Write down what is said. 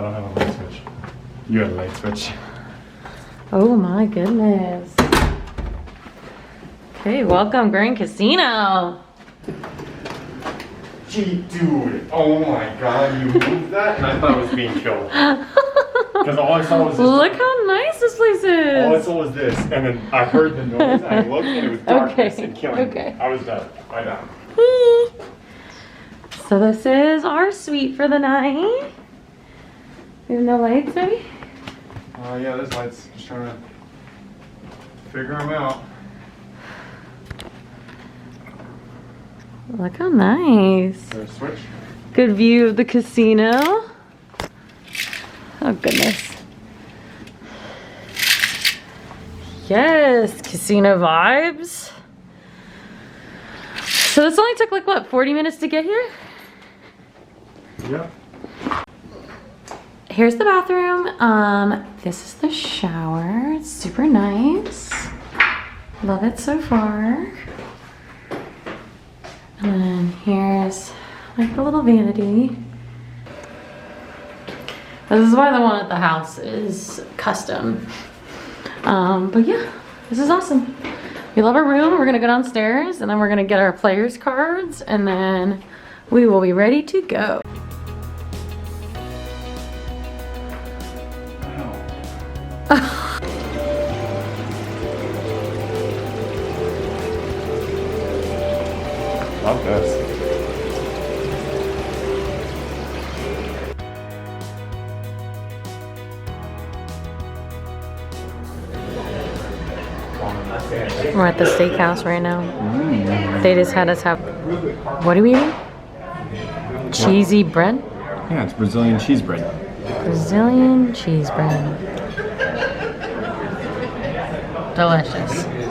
don't have a light switch. You had a light switch. Oh my goodness. Okay, welcome Grand Casino. Gee, dude. Oh my god, you moved that and I thought it was being killed. Because all I saw was this. Look how nice this place is. All I saw was this, and then I heard the noise, and I looked, and it was darkness and killing me. I was done. I done. So this is our suite for the night. We have no lights, maybe? Yeah, there's lights. Just trying to figure them out. Look how nice. Is there a switch? Good view of the casino. Oh goodness. Yes, casino vibes. So this only took like what, 40 minutes to get here? Yeah. Here's the bathroom. This is the shower. It's super nice. Love it so far. And then here's like the little vanity. This is why the one at the house is custom. But yeah, this is awesome. We love our room. We're gonna go downstairs and then we're gonna get our players cards and then we will be ready to go. Love this. We're at the steakhouse right now. They just had us have, what are we eating? Cheesy bread? Yeah, it's Brazilian cheese bread. Brazilian cheese bread. Delicious.